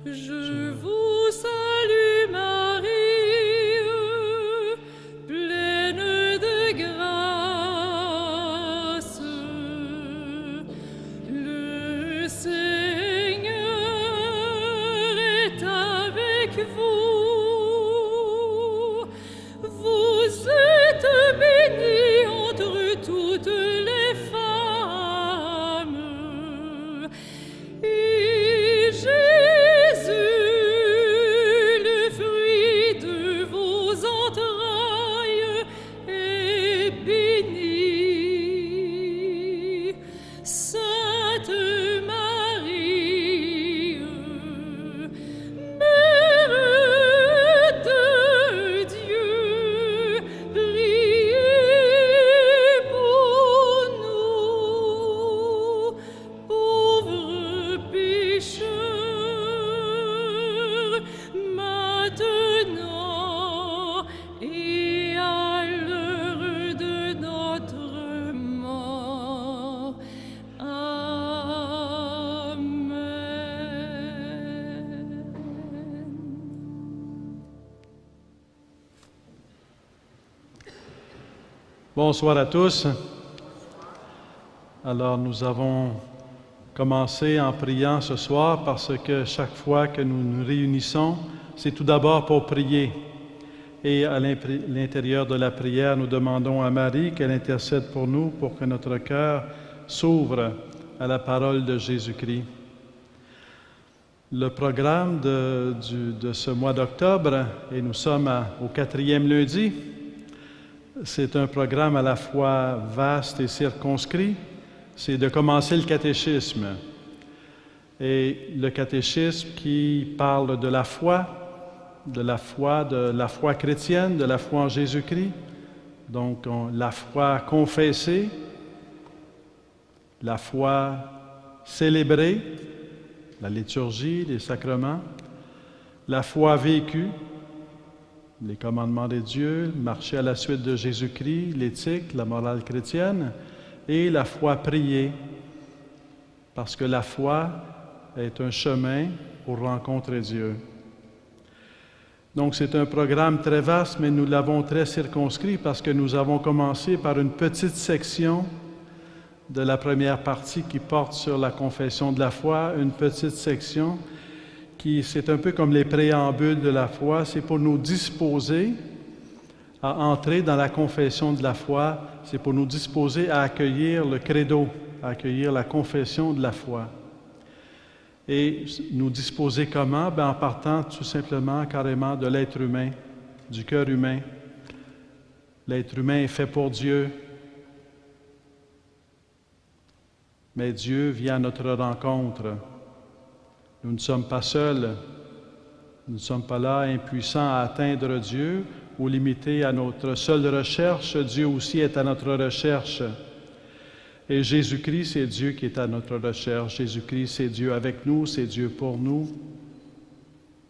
Je vous salue Marie, pleine de grâce. Le Seigneur est avec vous. Vous êtes bénie entre toutes les femmes. Et Jésus, le fruit de vos entrailles, est béni. Sainte Marie, Mère de Dieu, priez pour nous, pauvres pécheurs, maintenant et à l'heure de notre mort. Amen. Bonsoir à tous. Alors, nous avons commencé en priant ce soir parce que chaque fois que nous nous réunissons, c'est tout d'abord pour prier. Et à l'intérieur de la prière, nous demandons à Marie qu'elle intercède pour nous pour que notre cœur s'ouvre à la parole de Jésus-Christ. Le programme de ce mois d'octobre, et nous sommes au 4e lundi, c'est un programme à la fois vaste et circonscrit. C'est de commencer le catéchisme. Et le catéchisme qui parle de la foi chrétienne, de la foi en Jésus-Christ. Donc, la foi confessée, la foi célébrée, la liturgie, les sacrements, la foi vécue, les commandements de Dieu, marcher à la suite de Jésus-Christ, l'éthique, la morale chrétienne, et la foi priée, parce que la foi est un chemin pour rencontrer Dieu. Donc c'est un programme très vaste, mais nous l'avons très circonscrit parce que nous avons commencé par une petite section de la première partie qui porte sur la confession de la foi, une petite section qui, c'est un peu comme les préambules de la foi, c'est pour nous disposer à entrer dans la confession de la foi, c'est pour nous disposer à accueillir le credo, à accueillir la confession de la foi. Et nous disposer comment? En partant tout simplement, carrément, de l'être humain, du cœur humain. L'être humain est fait pour Dieu, mais Dieu vient à notre rencontre. Nous ne sommes pas seuls, nous ne sommes pas là impuissants à atteindre Dieu ou limités à notre seule recherche. Dieu aussi est à notre recherche. Et Jésus-Christ, c'est Dieu qui est à notre recherche. Jésus-Christ, c'est Dieu avec nous, c'est Dieu pour nous.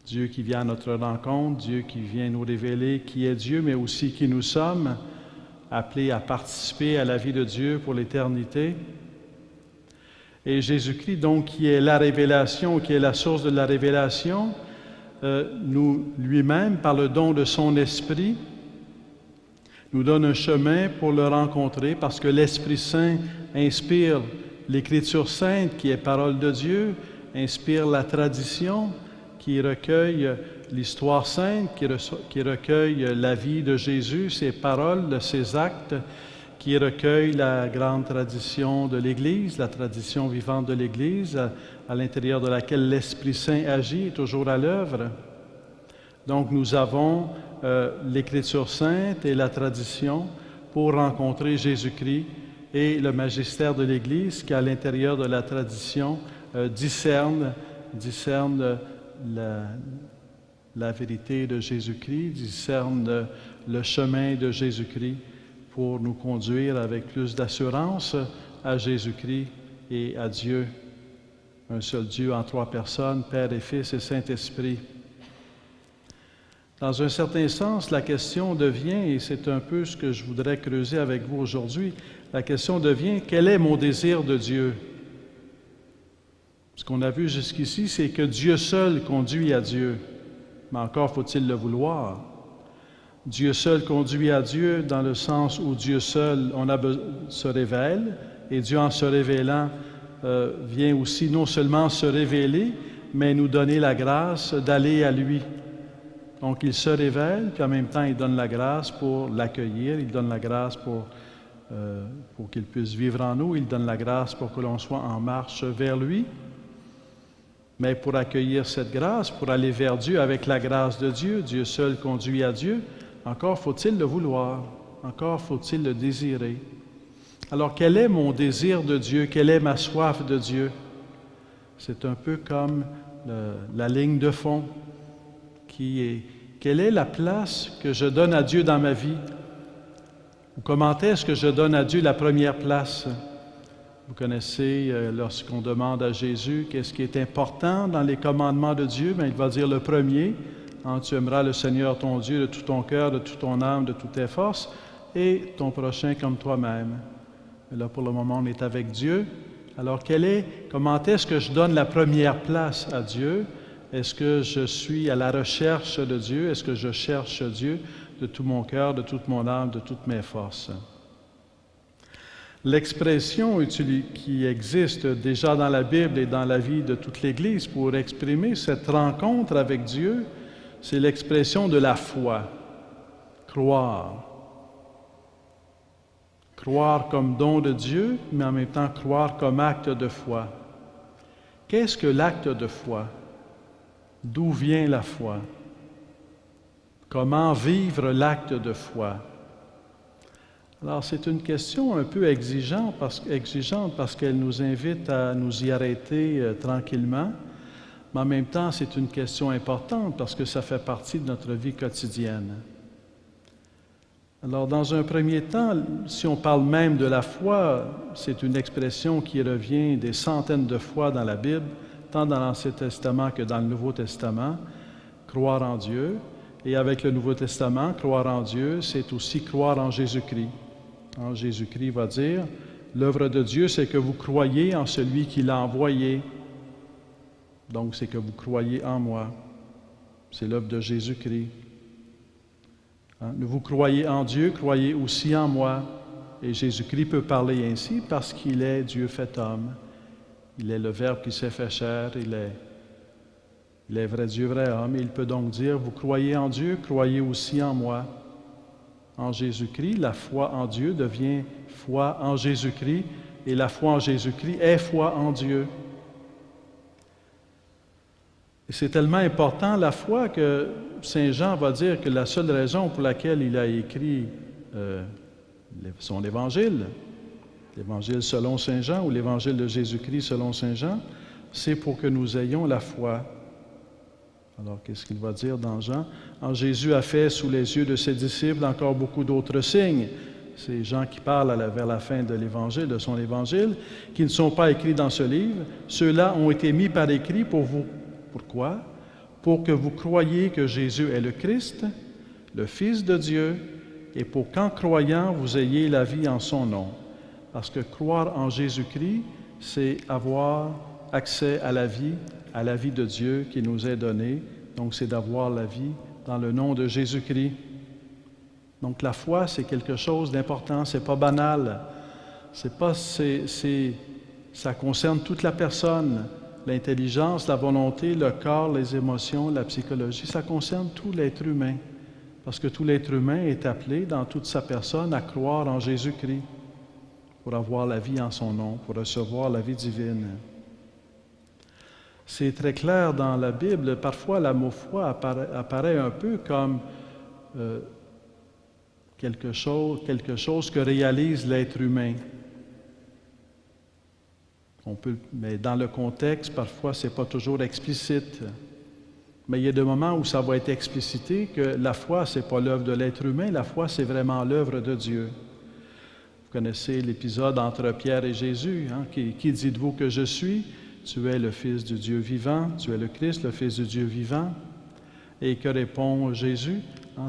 Dieu qui vient à notre rencontre, Dieu qui vient nous révéler qui est Dieu, mais aussi qui nous sommes, appelés à participer à la vie de Dieu pour l'éternité. Et Jésus-Christ, donc, qui est la révélation, qui est la source de la révélation, nous, lui-même, par le don de son Esprit, nous donne un chemin pour le rencontrer, parce que l'Esprit Saint inspire l'Écriture sainte, qui est parole de Dieu, inspire la tradition, qui recueille l'histoire sainte, qui recueille la vie de Jésus, ses paroles, ses actes, qui recueille la grande tradition de l'Église, la tradition vivante de l'Église, à l'intérieur de laquelle l'Esprit Saint agit, toujours à l'œuvre. Donc nous avons l'Écriture sainte et la tradition pour rencontrer Jésus-Christ et le magistère de l'Église qui, à l'intérieur de la tradition, discerne la vérité de Jésus-Christ, discerne le chemin de Jésus-Christ pour nous conduire avec plus d'assurance à Jésus-Christ et à Dieu, un seul Dieu en trois personnes, Père et Fils et Saint-Esprit. Dans un certain sens, la question devient, et c'est un peu ce que je voudrais creuser avec vous aujourd'hui, la question devient, quel est mon désir de Dieu? Ce qu'on a vu jusqu'ici, c'est que Dieu seul conduit à Dieu. Mais encore faut-il le vouloir. Dieu seul conduit à Dieu dans le sens où Dieu seul se révèle, et Dieu en se révélant vient aussi non seulement se révéler, mais nous donner la grâce d'aller à lui. Donc il se révèle, puis en même temps il donne la grâce pour l'accueillir, il donne la grâce pour qu'il puisse vivre en nous, il donne la grâce pour que l'on soit en marche vers lui. Mais pour accueillir cette grâce, pour aller vers Dieu avec la grâce de Dieu, Dieu seul conduit à Dieu, encore faut-il le vouloir, encore faut-il le désirer. Alors quel est mon désir de Dieu? Quelle est ma soif de Dieu? C'est un peu comme la ligne de fond qui est quelle est la place que je donne à Dieu dans ma vie? Ou comment est-ce que je donne à Dieu la première place? Vous connaissez, lorsqu'on demande à Jésus qu'est-ce qui est important dans les commandements de Dieu, bien, il va dire le premier, hein, tu aimeras le Seigneur ton Dieu de tout ton cœur, de toute ton âme, de toutes tes forces, et ton prochain comme toi-même. Et là, pour le moment, on est avec Dieu. Alors, comment est-ce que je donne la première place à Dieu? Est-ce que je suis à la recherche de Dieu? Est-ce que je cherche Dieu de tout mon cœur, de toute mon âme, de toutes mes forces? L'expression qui existe déjà dans la Bible et dans la vie de toute l'Église pour exprimer cette rencontre avec Dieu, c'est l'expression de la foi, croire. Croire comme don de Dieu, mais en même temps croire comme acte de foi. Qu'est-ce que l'acte de foi? D'où vient la foi? Comment vivre l'acte de foi? Alors, c'est une question un peu exigeante parce qu'elle nous invite à nous y arrêter tranquillement, mais en même temps, c'est une question importante parce que ça fait partie de notre vie quotidienne. Alors, dans un premier temps, si on parle même de la foi, c'est une expression qui revient des centaines de fois dans la Bible, tant dans l'Ancien Testament que dans le Nouveau Testament, croire en Dieu. Et avec le Nouveau Testament, croire en Dieu, c'est aussi croire en Jésus-Christ. Jésus-Christ va dire, l'œuvre de Dieu, c'est que vous croyez en celui qui l'a envoyé. Donc, c'est que vous croyez en moi. C'est l'œuvre de Jésus-Christ. Vous croyez en Dieu, croyez aussi en moi. Et Jésus-Christ peut parler ainsi parce qu'il est Dieu fait homme. Il est le Verbe qui s'est fait chair, il est vrai Dieu, vrai homme. Et il peut donc dire, vous croyez en Dieu, croyez aussi en moi. En Jésus-Christ, la foi en Dieu devient foi en Jésus-Christ, et la foi en Jésus-Christ est foi en Dieu. Et c'est tellement important, la foi, que Saint Jean va dire que la seule raison pour laquelle il a écrit son évangile, l'évangile selon Saint Jean ou l'évangile de Jésus-Christ selon Saint Jean, c'est pour que nous ayons la foi. Alors, qu'est-ce qu'il va dire dans Jean? Jésus a fait sous les yeux de ses disciples encore beaucoup d'autres signes. C'est Jean qui parle vers la fin de l'évangile, de son évangile, qui ne sont pas écrits dans ce livre. Ceux-là ont été mis par écrit pour vous. Pourquoi? Pour que vous croyiez que Jésus est le Christ, le Fils de Dieu, et pour qu'en croyant, vous ayez la vie en son nom. Parce que croire en Jésus-Christ, c'est avoir accès à la vie de Dieu qui nous est donnée. Donc, c'est d'avoir la vie dans le nom de Jésus-Christ. Donc, la foi, c'est quelque chose d'important, c'est pas banal. Ça concerne toute la personne. L'intelligence, la volonté, le corps, les émotions, la psychologie, ça concerne tout l'être humain. Parce que tout l'être humain est appelé, dans toute sa personne, à croire en Jésus-Christ pour avoir la vie en son nom, pour recevoir la vie divine. C'est très clair dans la Bible. Parfois, le mot foi apparaît un peu comme quelque chose que réalise l'être humain. Mais dans le contexte, parfois, ce n'est pas toujours explicite. Mais il y a des moments où ça va être explicité que la foi, ce n'est pas l'œuvre de l'être humain, la foi, c'est vraiment l'œuvre de Dieu. Vous connaissez l'épisode entre Pierre et Jésus. Qui dites-vous que je suis? Tu es le Fils du Dieu vivant, tu es le Christ, le Fils du Dieu vivant. Et que répond Jésus?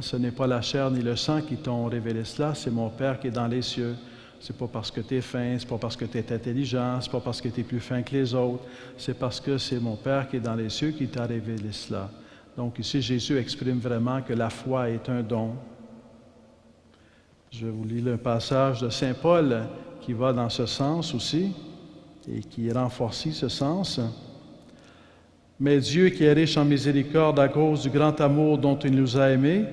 Ce n'est pas la chair ni le sang qui t'ont révélé cela, c'est mon Père qui est dans les cieux. C'est pas parce que tu es fin, c'est pas parce que tu es intelligent, c'est pas parce que tu es plus fin que les autres, c'est parce que c'est mon Père qui est dans les cieux qui t'a révélé cela. Donc ici, Jésus exprime vraiment que la foi est un don. Je vais vous lire un passage de Saint Paul qui va dans ce sens aussi et qui renforce ce sens. « Mais Dieu, qui est riche en miséricorde à cause du grand amour dont il nous a aimés,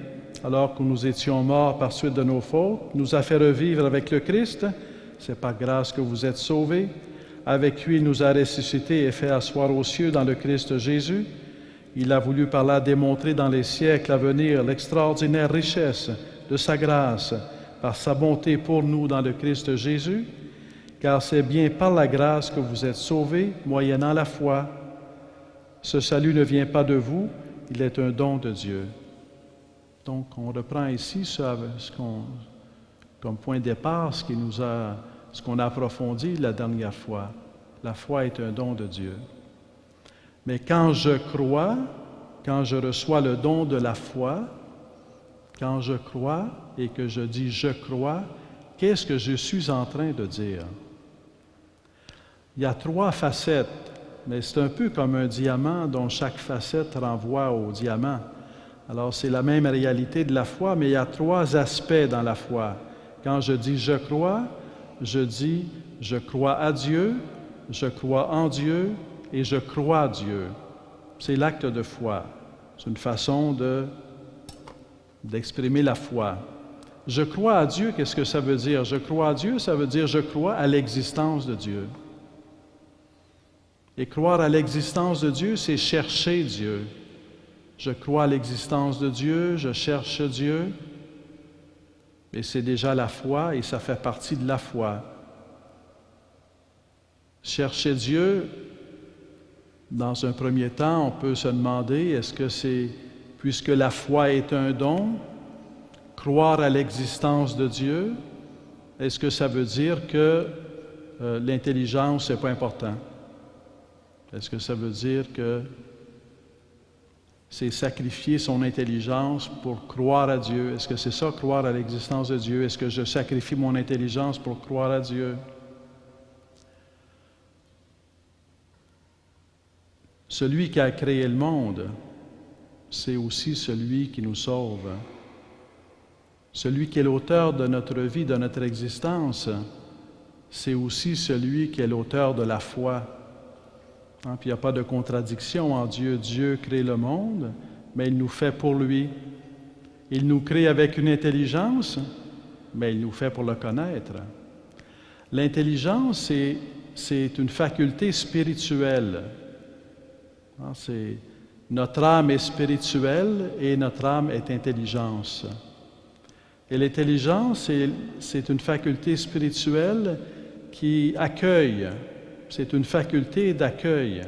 alors que nous étions morts par suite de nos fautes, nous a fait revivre avec le Christ. C'est par grâce que vous êtes sauvés. Avec lui, il nous a ressuscités et fait asseoir aux cieux dans le Christ Jésus. Il a voulu par là démontrer dans les siècles à venir l'extraordinaire richesse de sa grâce, par sa bonté pour nous dans le Christ Jésus, car c'est bien par la grâce que vous êtes sauvés, moyennant la foi. Ce salut ne vient pas de vous, il est un don de Dieu. » Donc, on reprend ici comme point de départ ce qu'on a approfondi la dernière fois. La foi est un don de Dieu. Mais quand je crois, quand je reçois le don de la foi, quand je crois et que je dis « je crois », qu'est-ce que je suis en train de dire? Il y a 3 facettes, mais c'est un peu comme un diamant dont chaque facette renvoie au diamant. Alors, c'est la même réalité de la foi, mais il y a 3 aspects dans la foi. Quand je dis « je crois », je dis « je crois à Dieu »,« je crois en Dieu » et « je crois à Dieu ». C'est l'acte de foi. C'est une façon d'exprimer la foi. Je crois à Dieu, qu'est-ce que ça veut dire? Je crois à Dieu, ça veut dire je crois à l'existence de Dieu. Et croire à l'existence de Dieu, c'est chercher Dieu. Je crois à l'existence de Dieu, je cherche Dieu, mais c'est déjà la foi et ça fait partie de la foi. Chercher Dieu, dans un premier temps, on peut se demander, est-ce que c'est, puisque la foi est un don, croire à l'existence de Dieu, est-ce que ça veut dire que l'intelligence, c'est pas important? Est-ce que ça veut dire que c'est sacrifier son intelligence pour croire à Dieu? Est-ce que c'est ça, croire à l'existence de Dieu? Est-ce que je sacrifie mon intelligence pour croire à Dieu? Celui qui a créé le monde, c'est aussi celui qui nous sauve. Celui qui est l'auteur de notre vie, de notre existence, c'est aussi celui qui est l'auteur de la foi. Puis il n'y a pas de contradiction en Dieu. Dieu crée le monde, mais il nous fait pour lui. Il nous crée avec une intelligence, mais il nous fait pour le connaître. L'intelligence, c'est une faculté spirituelle. Notre âme est spirituelle et notre âme est intelligence. Et l'intelligence, c'est une faculté spirituelle qui accueille. C'est une faculté d'accueil,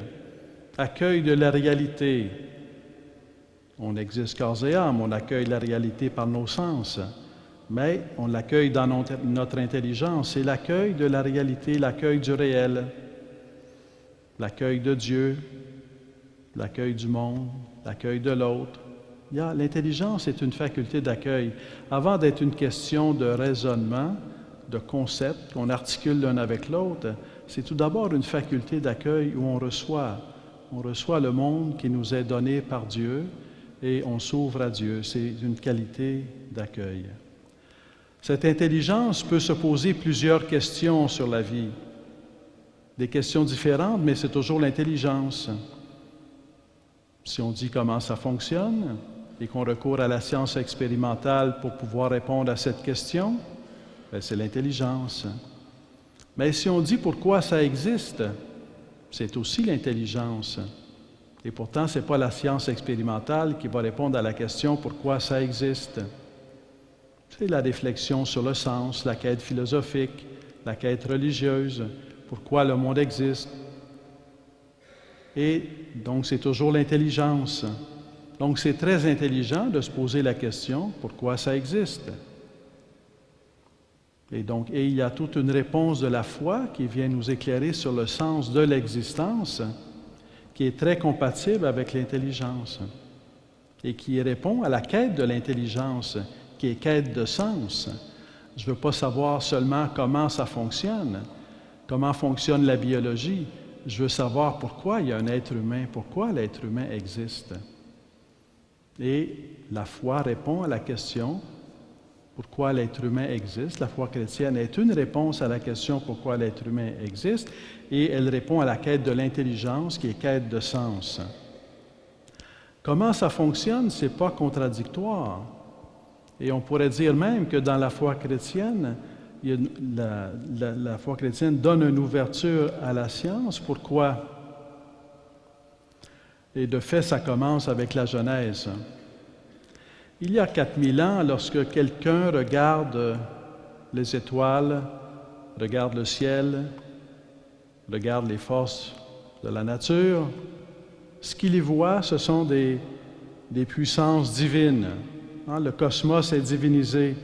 accueil de la réalité. On existe corps et âme, on accueille la réalité par nos sens, mais on l'accueille dans notre intelligence. C'est l'accueil de la réalité, l'accueil du réel, l'accueil de Dieu, l'accueil du monde, l'accueil de l'autre. L'intelligence est une faculté d'accueil. Avant d'être une question de raisonnement, de concepts qu'on articule l'un avec l'autre, c'est tout d'abord une faculté d'accueil où on reçoit le monde qui nous est donné par Dieu et on s'ouvre à Dieu. C'est une qualité d'accueil. Cette intelligence peut se poser plusieurs questions sur la vie. Des questions différentes, mais c'est toujours l'intelligence. Si on dit comment ça fonctionne et qu'on recourt à la science expérimentale pour pouvoir répondre à cette question, c'est l'intelligence. Mais si on dit pourquoi ça existe, c'est aussi l'intelligence. Et pourtant, ce n'est pas la science expérimentale qui va répondre à la question pourquoi ça existe. C'est la réflexion sur le sens, la quête philosophique, la quête religieuse, pourquoi le monde existe. Et donc, c'est toujours l'intelligence. Donc, c'est très intelligent de se poser la question pourquoi ça existe. Et il y a toute une réponse de la foi qui vient nous éclairer sur le sens de l'existence, qui est très compatible avec l'intelligence et qui répond à la quête de l'intelligence, qui est quête de sens. Je ne veux pas savoir seulement comment ça fonctionne, comment fonctionne la biologie. Je veux savoir pourquoi il y a un être humain, pourquoi l'être humain existe. Et la foi répond à la question pourquoi l'être humain existe. La foi chrétienne est une réponse à la question pourquoi l'être humain existe, et elle répond à la quête de l'intelligence qui est quête de sens. Comment ça fonctionne, ce n'est pas contradictoire. Et on pourrait dire même que dans la foi chrétienne, la foi chrétienne donne une ouverture à la science. Pourquoi? Et de fait, ça commence avec la Genèse. Il y a 4000 ans, lorsque quelqu'un regarde les étoiles, regarde le ciel, regarde les forces de la nature, ce qu'il y voit, ce sont des puissances divines. Le cosmos est divinisé,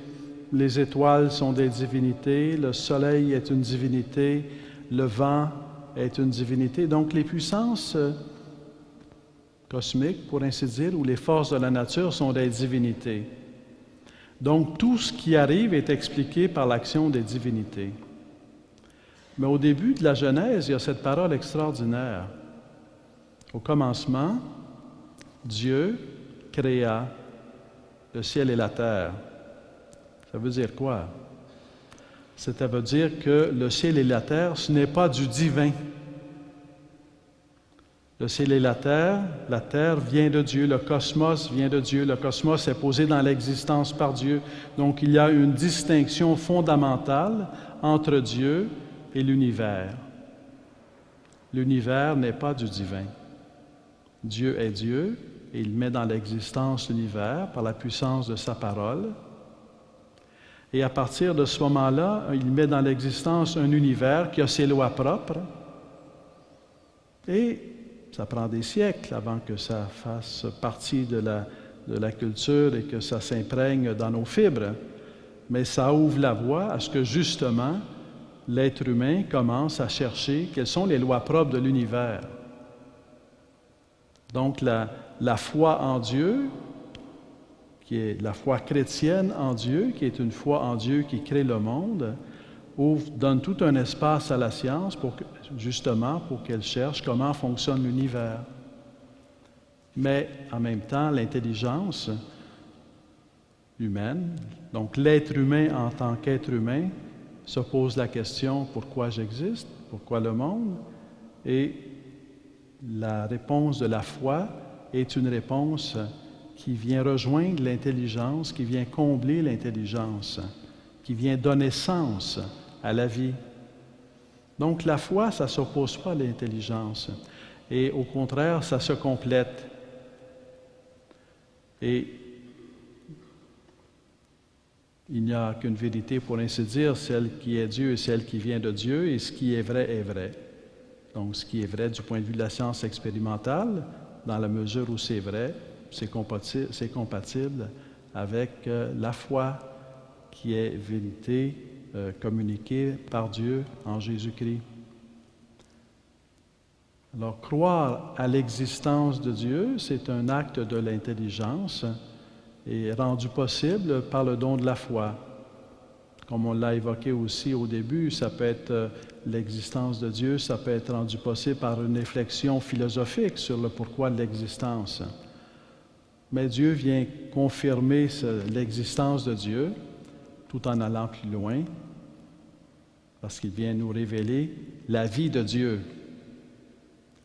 les étoiles sont des divinités, le soleil est une divinité, le vent est une divinité. Donc les puissances cosmiques, pour ainsi dire, ou les forces de la nature sont des divinités. Donc tout ce qui arrive est expliqué par l'action des divinités. Mais au début de la Genèse, il y a cette parole extraordinaire. Au commencement, Dieu créa le ciel et la terre. Ça veut dire quoi? Ça veut dire que le ciel et la terre, ce n'est pas du divin. Le ciel et la terre vient de Dieu, le cosmos vient de Dieu, le cosmos est posé dans l'existence par Dieu. Donc il y a une distinction fondamentale entre Dieu et l'univers. L'univers n'est pas du divin. Dieu est Dieu et il met dans l'existence l'univers par la puissance de sa parole. Et à partir de ce moment-là, il met dans l'existence un univers qui a ses lois propres. Et ça prend des siècles avant que ça fasse partie de la culture et que ça s'imprègne dans nos fibres. Mais ça ouvre la voie à ce que justement l'être humain commence à chercher quelles sont les lois propres de l'univers. Donc la foi en Dieu, qui est la foi chrétienne en Dieu, qui est une foi en Dieu qui crée le monde, donne tout un espace à la science justement pour qu'elle cherche comment fonctionne l'univers. Mais en même temps, l'intelligence humaine, donc l'être humain en tant qu'être humain, se pose la question « Pourquoi j'existe? Pourquoi le monde? » Et la réponse de la foi est une réponse qui vient rejoindre l'intelligence, qui vient combler l'intelligence, qui vient donner sens à la vie. Donc la foi, ça ne s'oppose pas à l'intelligence. Et au contraire, ça se complète. Et il n'y a qu'une vérité, pour ainsi dire, celle qui est Dieu et celle qui vient de Dieu, et ce qui est vrai est vrai. Donc ce qui est vrai du point de vue de la science expérimentale, dans la mesure où c'est vrai, c'est compatible avec la foi qui est vérité communiquée par Dieu en Jésus-Christ. Alors, croire à l'existence de Dieu, c'est un acte de l'intelligence et rendu possible par le don de la foi. Comme on l'a évoqué aussi au début, ça peut être l'existence de Dieu, ça peut être rendu possible par une réflexion philosophique sur le pourquoi de l'existence. Mais Dieu vient confirmer l'existence de Dieu tout en allant plus loin, parce qu'il vient nous révéler la vie de Dieu.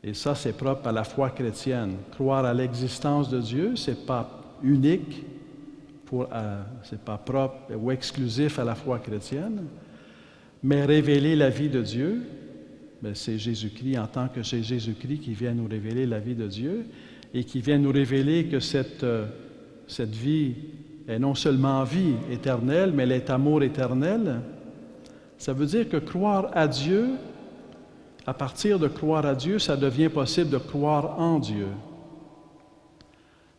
Et ça, c'est propre à la foi chrétienne. Croire à l'existence de Dieu, ce n'est pas unique, c'est pas propre ou exclusif à la foi chrétienne, mais révéler la vie de Dieu, c'est Jésus-Christ en tant que c'est Jésus-Christ qui vient nous révéler la vie de Dieu et qui vient nous révéler que cette vie est non seulement vie éternelle, mais elle est amour éternel. Ça veut dire que croire à Dieu, à partir de croire à Dieu, ça devient possible de croire en Dieu.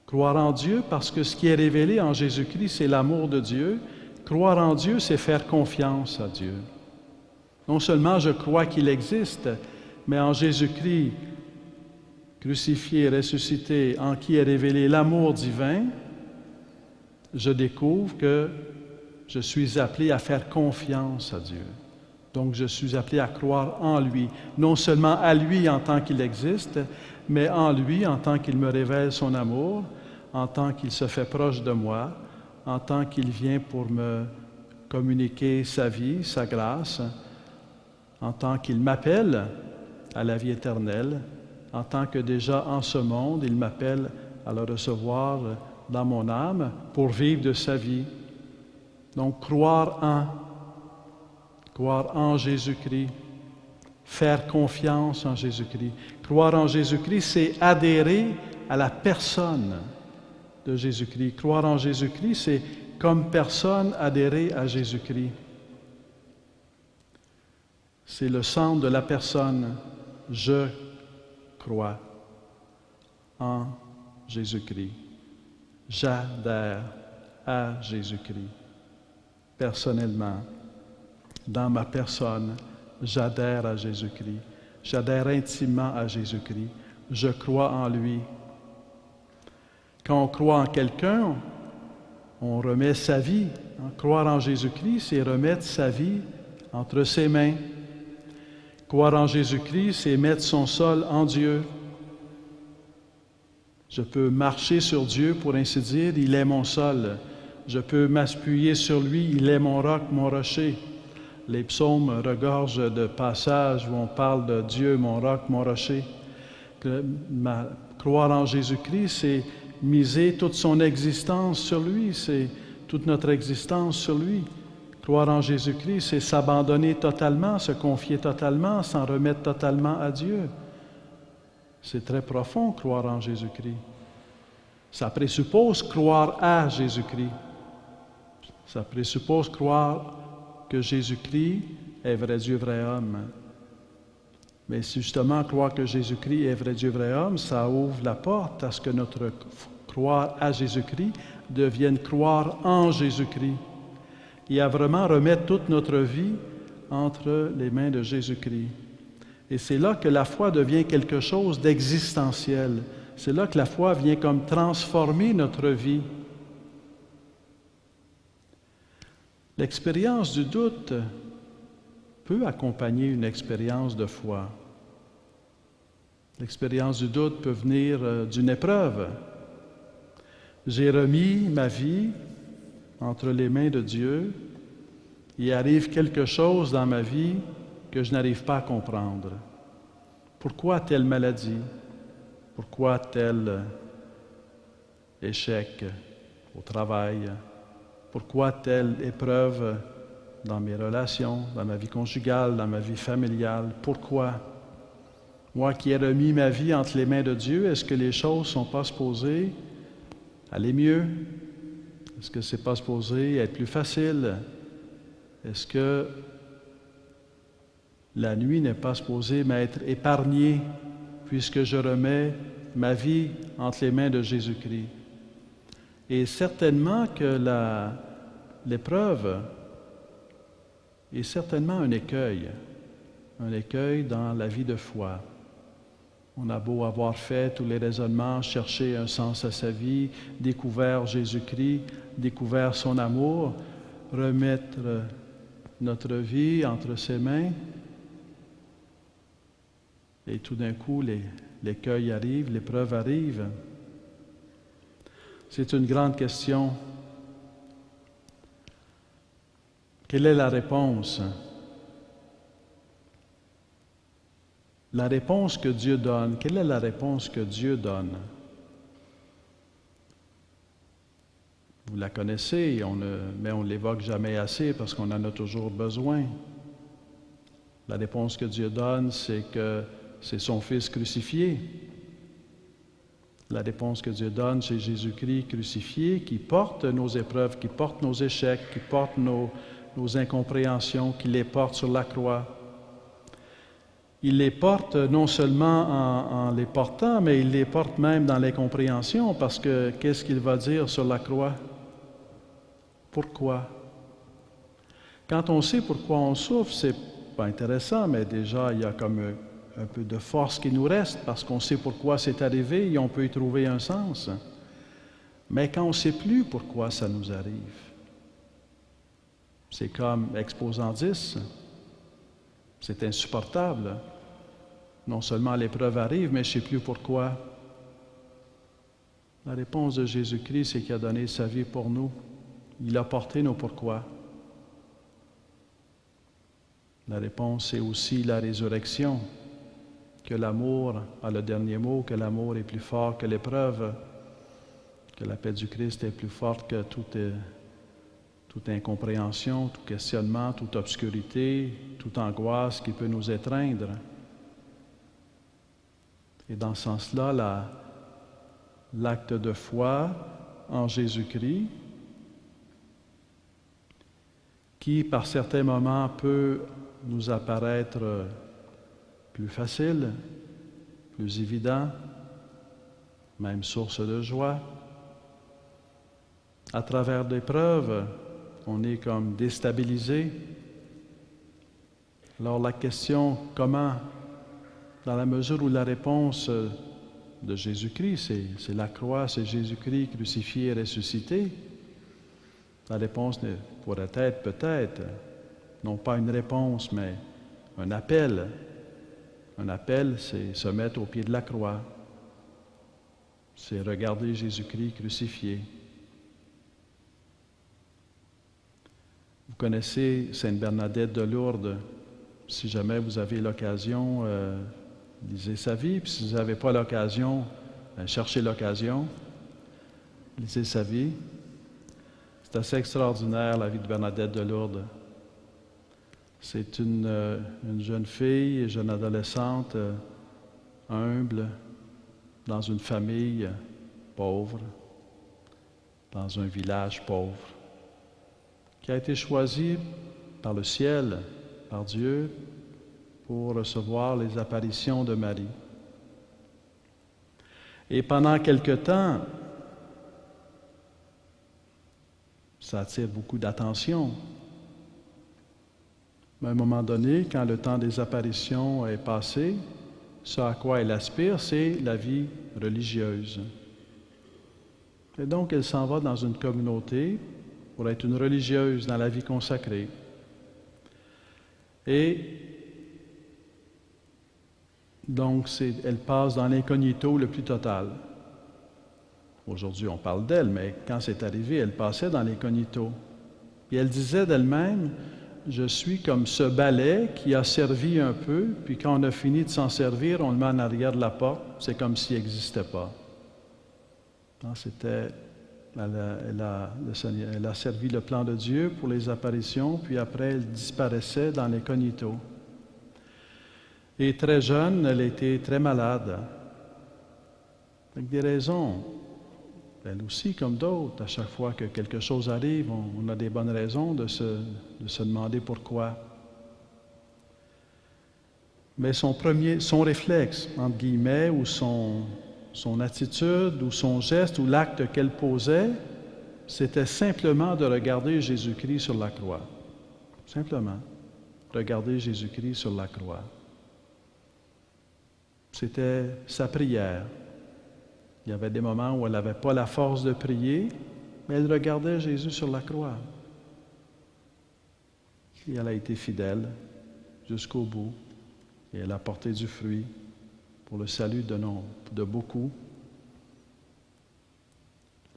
Croire en Dieu parce que ce qui est révélé en Jésus-Christ, c'est l'amour de Dieu. Croire en Dieu, c'est faire confiance à Dieu. Non seulement je crois qu'il existe, mais en Jésus-Christ, crucifié, ressuscité, en qui est révélé l'amour divin, je découvre que Je suis appelé à faire confiance à Dieu. Donc, je suis appelé à croire en lui, non seulement à lui en tant qu'il existe, mais en lui en tant qu'il me révèle son amour, en tant qu'il se fait proche de moi, en tant qu'il vient pour me communiquer sa vie, sa grâce, en tant qu'il m'appelle à la vie éternelle, en tant que déjà en ce monde, il m'appelle à le recevoir dans mon âme pour vivre de sa vie. Donc, croire en Jésus-Christ, faire confiance en Jésus-Christ. Croire en Jésus-Christ, c'est adhérer à la personne de Jésus-Christ. Croire en Jésus-Christ, c'est comme personne adhérer à Jésus-Christ. C'est le centre de la personne. Je crois en Jésus-Christ. J'adhère à Jésus-Christ. Personnellement, dans ma personne, j'adhère à Jésus-Christ. J'adhère intimement à Jésus-Christ. Je crois en lui. Quand on croit en quelqu'un, on remet sa vie. Croire en Jésus-Christ, c'est remettre sa vie entre ses mains. Croire en Jésus-Christ, c'est mettre son sol en Dieu. Je peux marcher sur Dieu, pour ainsi dire, il est mon sol. Je peux m'appuyer sur lui, il est mon roc, mon rocher. Les psaumes regorgent de passages où on parle de Dieu, mon roc, mon rocher. Croire en Jésus-Christ, c'est miser toute son existence sur lui, c'est toute notre existence sur lui. Croire en Jésus-Christ, c'est s'abandonner totalement, se confier totalement, s'en remettre totalement à Dieu. C'est très profond, croire en Jésus-Christ. Ça présuppose croire à Jésus-Christ. Ça présuppose croire que Jésus-Christ est vrai Dieu, vrai homme. Mais si justement croire que Jésus-Christ est vrai Dieu, vrai homme, ça ouvre la porte à ce que notre croire à Jésus-Christ devienne croire en Jésus-Christ. Et à vraiment remettre toute notre vie entre les mains de Jésus-Christ. Et c'est là que la foi devient quelque chose d'existentiel. C'est là que la foi vient comme transformer notre vie. L'expérience du doute peut accompagner une expérience de foi. L'expérience du doute peut venir d'une épreuve. J'ai remis ma vie entre les mains de Dieu, il arrive quelque chose dans ma vie que je n'arrive pas à comprendre. Pourquoi telle maladie? Pourquoi tel échec au travail? Pourquoi telle épreuve dans mes relations, dans ma vie conjugale, dans ma vie familiale? Pourquoi? Moi qui ai remis ma vie entre les mains de Dieu, est-ce que les choses ne sont pas supposées aller mieux? Est-ce que ce n'est pas supposé être plus facile? Est-ce que la nuit n'est pas supposée m'être épargnée puisque je remets ma vie entre les mains de Jésus-Christ? Et certainement que l'épreuve est certainement un écueil dans la vie de foi. On a beau avoir fait tous les raisonnements, chercher un sens à sa vie, découvert Jésus-Christ, découvert son amour, remettre notre vie entre ses mains. Et tout d'un coup, l'écueil arrive, l'épreuve arrive. C'est une grande question. Quelle est la réponse? La réponse que Dieu donne, quelle est la réponse que Dieu donne? Vous la connaissez, mais on ne l'évoque jamais assez parce qu'on en a toujours besoin. La réponse que Dieu donne, c'est que c'est son Fils crucifié. La réponse que Dieu donne, c'est Jésus-Christ crucifié qui porte nos épreuves, qui porte nos échecs, qui porte nos incompréhensions, qui les porte sur la croix. Il les porte non seulement en les portant, mais il les porte même dans l'incompréhension, parce que qu'est-ce qu'il va dire sur la croix? Pourquoi? Quand on sait pourquoi on souffre, c'est pas intéressant, mais déjà il y a comme un peu de force qui nous reste, parce qu'on sait pourquoi c'est arrivé et on peut y trouver un sens. Mais quand on ne sait plus pourquoi ça nous arrive, C'est comme exposant 10. C'est insupportable. Non seulement l'épreuve arrive, mais je ne sais plus pourquoi. La réponse de Jésus-Christ, c'est qu'il a donné sa vie pour nous. Il a porté nos pourquoi. La réponse, c'est aussi la résurrection, que l'amour a le dernier mot, que l'amour est plus fort que l'épreuve, que la paix du Christ est plus forte que toute incompréhension, tout questionnement, toute obscurité, toute angoisse qui peut nous étreindre. Et dans ce sens-là, l'acte de foi en Jésus-Christ, qui par certains moments peut nous apparaître plus facile, plus évident, même source de joie. À travers l'épreuve, on est comme déstabilisé. Alors la question, comment, dans la mesure où la réponse de Jésus-Christ, c'est la croix, c'est Jésus-Christ crucifié et ressuscité, la réponse pourrait être peut-être, non pas une réponse, mais un appel. Un appel, c'est se mettre au pied de la croix. C'est regarder Jésus-Christ crucifié. Vous connaissez Sainte Bernadette de Lourdes. Si jamais vous avez l'occasion, lisez sa vie. Puis si vous n'avez pas l'occasion, cherchez l'occasion. Lisez sa vie. C'est assez extraordinaire, la vie de Bernadette de Lourdes. C'est une jeune fille, une jeune adolescente, humble, dans une famille pauvre, dans un village pauvre, qui a été choisie par le ciel, par Dieu, pour recevoir les apparitions de Marie. Et pendant quelque temps, ça attire beaucoup d'attention. Mais à un moment donné, quand le temps des apparitions est passé, ce à quoi elle aspire, c'est la vie religieuse. Et donc, elle s'en va dans une communauté pour être une religieuse dans la vie consacrée. Et donc, elle passe dans l'incognito le plus total. Aujourd'hui, on parle d'elle, mais quand c'est arrivé, elle passait dans l'incognito. Et elle disait d'elle-même, « Je suis comme ce balai qui a servi un peu, puis quand on a fini de s'en servir, on le met en arrière de la porte, c'est comme s'il n'existait pas. » Elle a servi le plan de Dieu pour les apparitions, puis après, elle disparaissait dans l'incognito. Et très jeune, elle était très malade, avec des raisons. Elle aussi, comme d'autres, à chaque fois que quelque chose arrive, on a des bonnes raisons de se demander pourquoi. Mais son réflexe, entre guillemets, ou son attitude, ou son geste, ou l'acte qu'elle posait, c'était simplement de regarder Jésus-Christ sur la croix. Simplement, regarder Jésus-Christ sur la croix. C'était sa prière. Il y avait des moments où elle n'avait pas la force de prier, mais elle regardait Jésus sur la croix. Et elle a été fidèle jusqu'au bout. Et elle a porté du fruit pour le salut de beaucoup.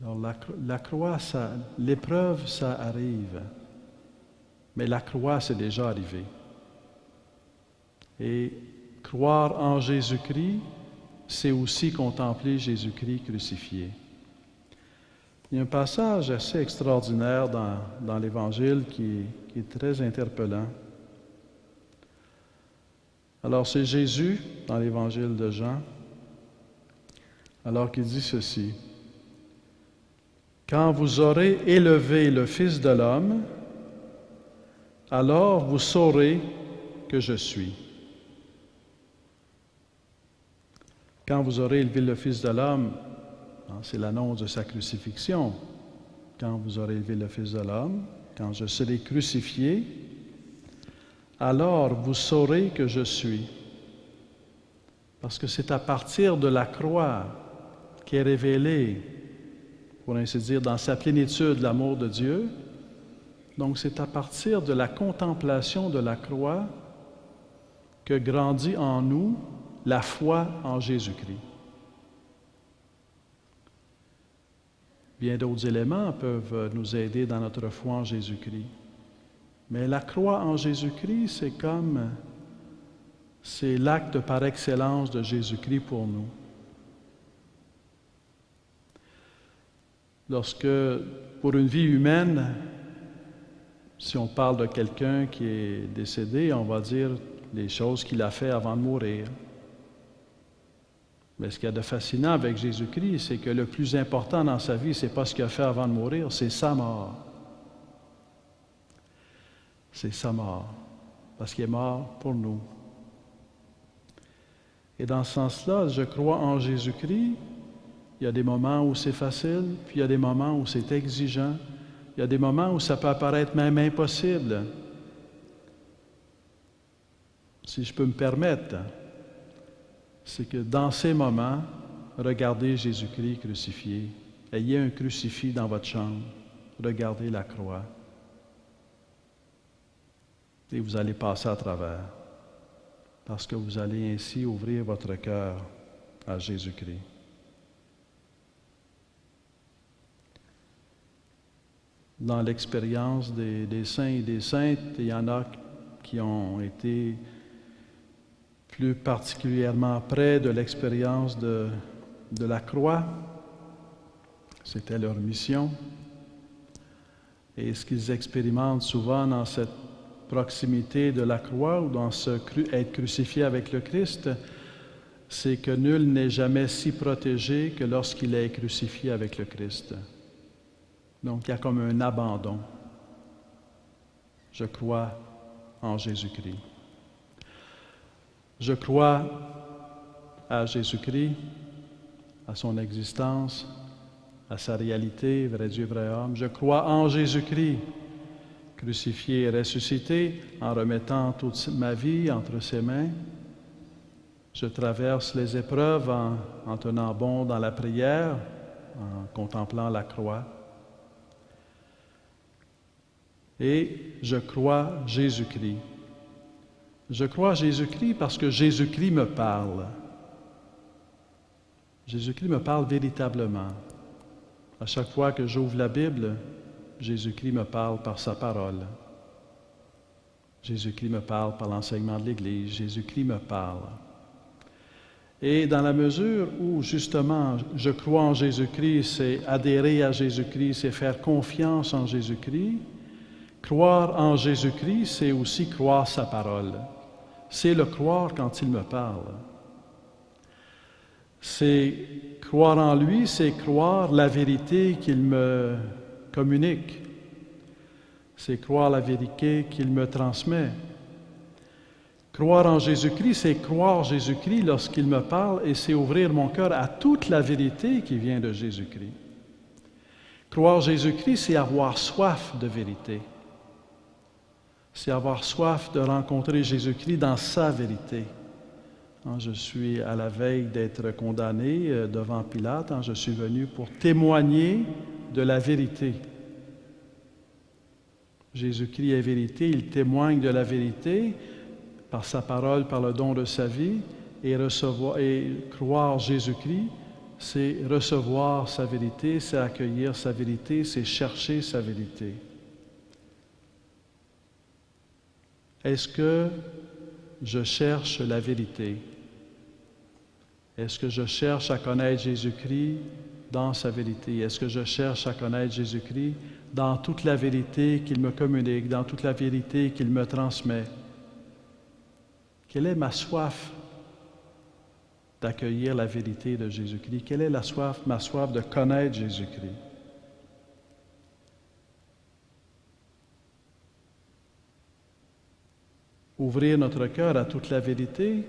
Alors la croix, l'épreuve, ça arrive. Mais la croix, c'est déjà arrivé. Et croire en Jésus-Christ, c'est aussi contempler Jésus-Christ crucifié. Il y a un passage assez extraordinaire dans l'Évangile qui est très interpellant. Alors, c'est Jésus, dans l'Évangile de Jean, alors qu'il dit ceci. « Quand vous aurez élevé le Fils de l'homme, alors vous saurez que je suis. » Quand vous aurez élevé le Fils de l'homme, c'est l'annonce de sa crucifixion. Quand vous aurez élevé le Fils de l'homme, quand je serai crucifié, alors vous saurez que je suis. Parce que c'est à partir de la croix qu'est révélé, pour ainsi dire, dans sa plénitude, l'amour de Dieu, Donc c'est à partir de la contemplation de la croix que grandit en nous la foi en Jésus-Christ. Bien d'autres éléments peuvent nous aider dans notre foi en Jésus-Christ. Mais la croix en Jésus-Christ, c'est l'acte par excellence de Jésus-Christ pour nous. Lorsque, pour une vie humaine, si on parle de quelqu'un qui est décédé, on va dire les choses qu'il a fait avant de mourir. Mais ce qu'il y a de fascinant avec Jésus-Christ, c'est que le plus important dans sa vie, ce n'est pas ce qu'il a fait avant de mourir, c'est sa mort. C'est sa mort, parce qu'il est mort pour nous. Et dans ce sens-là, je crois en Jésus-Christ. Il y a des moments où c'est facile, puis il y a des moments où c'est exigeant. Il y a des moments où ça peut apparaître même impossible. Si je peux me permettre, c'est que dans ces moments, regardez Jésus-Christ crucifié. Ayez un crucifix dans votre chambre. Regardez la croix. Et vous allez passer à travers. Parce que vous allez ainsi ouvrir votre cœur à Jésus-Christ. Dans l'expérience des saints et des saintes, il y en a qui ont été plus particulièrement près de l'expérience de la croix. C'était leur mission. Et ce qu'ils expérimentent souvent dans cette proximité de la croix ou dans être crucifié avec le Christ, c'est que nul n'est jamais si protégé que lorsqu'il est crucifié avec le Christ. Donc, il y a comme un abandon. Je crois en Jésus-Christ. Je crois à Jésus-Christ, à son existence, à sa réalité, vrai Dieu, vrai homme. Je crois en Jésus-Christ, crucifié et ressuscité, en remettant toute ma vie entre ses mains. Je traverse les épreuves en tenant bon dans la prière, en contemplant la croix. Et je crois Jésus-Christ. Je crois Jésus-Christ parce que Jésus-Christ me parle. Jésus-Christ me parle véritablement. À chaque fois que j'ouvre la Bible, Jésus-Christ me parle par sa parole. Jésus-Christ me parle par l'enseignement de l'Église. Jésus-Christ me parle. Et dans la mesure où, justement, je crois en Jésus-Christ, c'est adhérer à Jésus-Christ, c'est faire confiance en Jésus-Christ. Croire en Jésus-Christ, c'est aussi croire sa parole. C'est le croire quand il me parle. C'est croire en lui, c'est croire la vérité qu'il me communique. C'est croire la vérité qu'il me transmet. Croire en Jésus-Christ, c'est croire Jésus-Christ lorsqu'il me parle et c'est ouvrir mon cœur à toute la vérité qui vient de Jésus-Christ. Croire Jésus-Christ, c'est avoir soif de vérité. C'est avoir soif de rencontrer Jésus-Christ dans sa vérité. Je suis à la veille d'être condamné devant Pilate. Je suis venu pour témoigner de la vérité. Jésus-Christ est vérité, il témoigne de la vérité par sa parole, par le don de sa vie, et croire Jésus-Christ, c'est recevoir sa vérité, c'est accueillir sa vérité, c'est chercher sa vérité. Est-ce que je cherche la vérité? Est-ce que je cherche à connaître Jésus-Christ dans sa vérité? Est-ce que je cherche à connaître Jésus-Christ dans toute la vérité qu'il me communique, dans toute la vérité qu'il me transmet? Quelle est ma soif d'accueillir la vérité de Jésus-Christ? Quelle est ma soif de connaître Jésus-Christ? Ouvrir notre cœur à toute la vérité,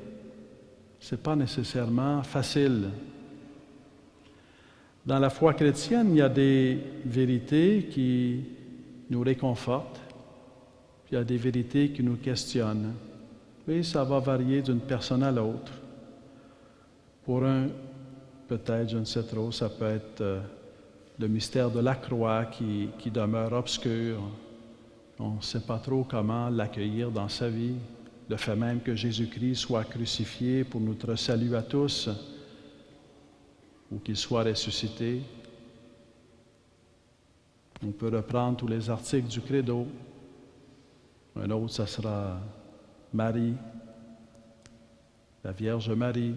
ce n'est pas nécessairement facile. Dans la foi chrétienne, il y a des vérités qui nous réconfortent, puis il y a des vérités qui nous questionnent. Oui, ça va varier d'une personne à l'autre. Pour un, peut-être, je ne sais trop, ça peut être le mystère de la croix qui demeure obscur. On ne sait pas trop comment l'accueillir dans sa vie. Le fait même que Jésus-Christ soit crucifié pour notre salut à tous, ou qu'il soit ressuscité. On peut reprendre tous les articles du Credo. Un autre, ça sera Marie, la Vierge Marie.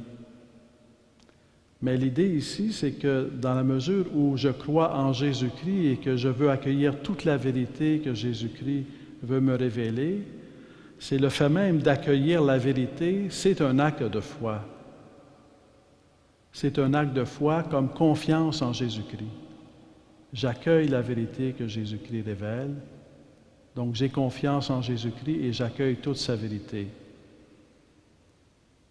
Mais l'idée ici, c'est que dans la mesure où je crois en Jésus-Christ et que je veux accueillir toute la vérité que Jésus-Christ veut me révéler, c'est le fait même d'accueillir la vérité, c'est un acte de foi. C'est un acte de foi comme confiance en Jésus-Christ. J'accueille la vérité que Jésus-Christ révèle, donc j'ai confiance en Jésus-Christ et j'accueille toute sa vérité.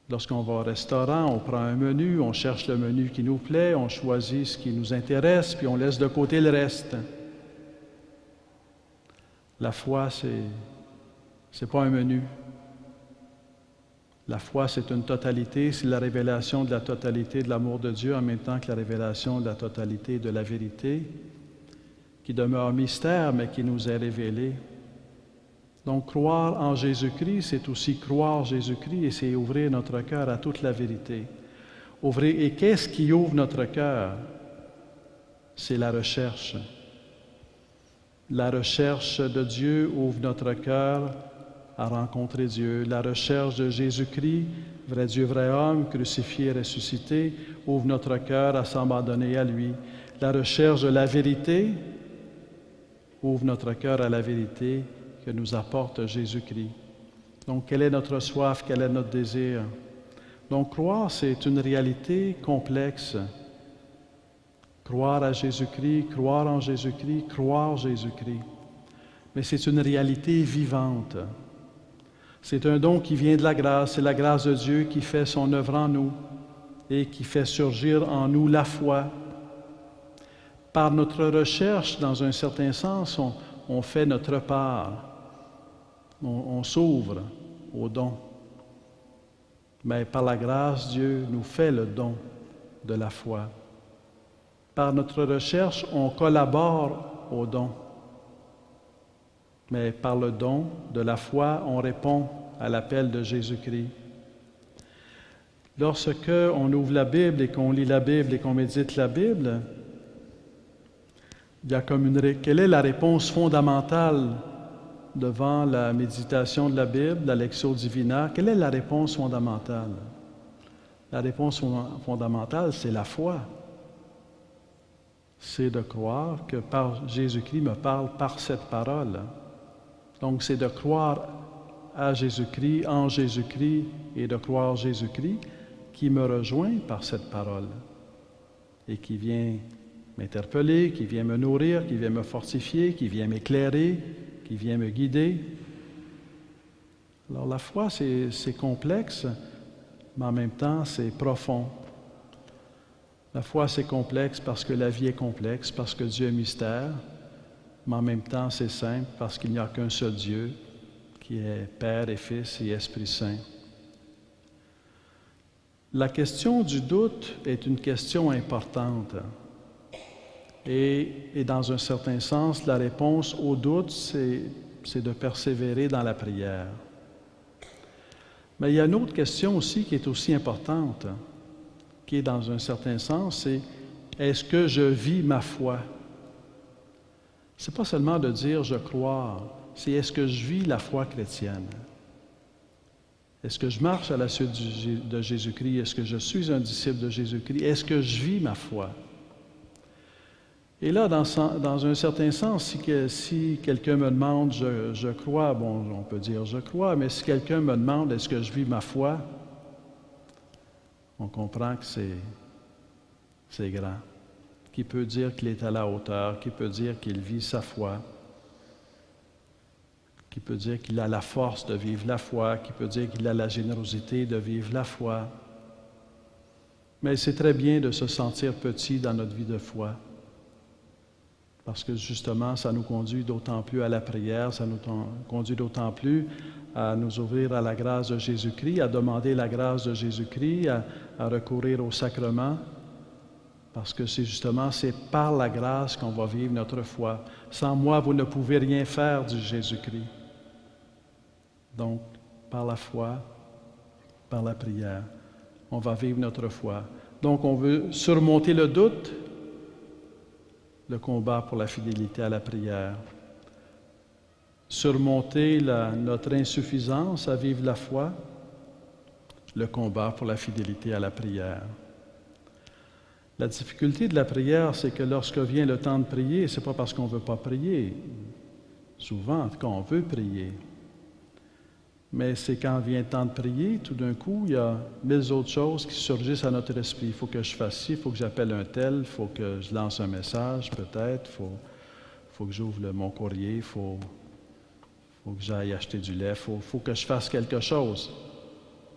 Lorsqu'on va au restaurant, on prend un menu, on cherche le menu qui nous plaît, on choisit ce qui nous intéresse, puis on laisse de côté le reste. La foi, c'est pas un menu. La foi, c'est une totalité, c'est la révélation de la totalité de l'amour de Dieu en même temps que la révélation de la totalité de la vérité, qui demeure mystère, mais qui nous est révélée. Donc, croire en Jésus-Christ, c'est aussi croire Jésus-Christ et c'est ouvrir notre cœur à toute la vérité. Et qu'est-ce qui ouvre notre cœur? C'est la recherche. La recherche de Dieu ouvre notre cœur à rencontrer Dieu. La recherche de Jésus-Christ, vrai Dieu, vrai homme, crucifié et ressuscité, ouvre notre cœur à s'abandonner à lui. La recherche de la vérité ouvre notre cœur à la vérité que nous apporte Jésus-Christ. Donc, quelle est notre soif, quel est notre désir? Donc, croire, c'est une réalité complexe. Croire à Jésus-Christ, croire en Jésus-Christ, croire Jésus-Christ. Mais c'est une réalité vivante. C'est un don qui vient de la grâce. C'est la grâce de Dieu qui fait son œuvre en nous et qui fait surgir en nous la foi. Par notre recherche, dans un certain sens, on fait notre part. On s'ouvre au don. Mais par la grâce, Dieu nous fait le don de la foi. Par notre recherche, on collabore au don. Mais par le don de la foi, on répond à l'appel de Jésus-Christ. Lorsque on ouvre la Bible et qu'on lit la Bible et qu'on médite la Bible, il y a comme quelle est la réponse fondamentale devant la méditation de la Bible, la Lectio Divina? Quelle est la réponse fondamentale? La réponse fondamentale, c'est la foi. C'est de croire que Jésus-Christ me parle par cette parole. Donc, c'est de croire à Jésus-Christ, en Jésus-Christ, et de croire Jésus-Christ qui me rejoint par cette parole et qui vient m'interpeller, qui vient me nourrir, qui vient me fortifier, qui vient m'éclairer, qui vient me guider. Alors, la foi, c'est complexe, mais en même temps, c'est profond. La foi, c'est complexe parce que la vie est complexe, parce que Dieu est mystère, mais en même temps, c'est simple parce qu'il n'y a qu'un seul Dieu, qui est Père et Fils et Esprit Saint. La question du doute est une question importante. Et dans un certain sens, la réponse au doute, c'est de persévérer dans la prière. Mais il y a une autre question aussi qui est aussi importante, qui est dans un certain sens, c'est est-ce que je vis ma foi? C'est pas seulement de dire je crois, c'est est-ce que je vis la foi chrétienne? Est-ce que je marche à la suite de Jésus-Christ? Est-ce que je suis un disciple de Jésus-Christ? Est-ce que je vis ma foi? Et là, dans un certain sens, si quelqu'un me demande je crois, bon, on peut dire je crois, mais si quelqu'un me demande est-ce que je vis ma foi, on comprend que c'est grand. Qui peut dire qu'il est à la hauteur? Qui peut dire qu'il vit sa foi? Qui peut dire qu'il a la force de vivre la foi? Qui peut dire qu'il a la générosité de vivre la foi? Mais c'est très bien de se sentir petit dans notre vie de foi. Parce que justement, ça nous conduit d'autant plus à la prière, ça nous conduit d'autant plus à nous ouvrir à la grâce de Jésus-Christ, à demander la grâce de Jésus-Christ, à recourir au sacrement. Parce que c'est par la grâce qu'on va vivre notre foi. Sans moi, vous ne pouvez rien faire, dit Jésus-Christ. Donc, par la foi, par la prière, on va vivre notre foi. Donc, on veut surmonter le doute, le combat pour la fidélité à la prière. Surmonter notre insuffisance à vivre la foi, le combat pour la fidélité à la prière. La difficulté de la prière, c'est que lorsque vient le temps de prier, ce n'est pas parce qu'on ne veut pas prier. Souvent, en tout cas, on veut prier. Mais c'est quand vient le temps de prier, tout d'un coup, il y a 1000 autres choses qui surgissent à notre esprit. Il faut que je fasse ci, il faut que j'appelle un tel, il faut que je lance un message, peut-être, il faut que j'ouvre mon courrier, il faut que j'aille acheter du lait, il faut que je fasse quelque chose.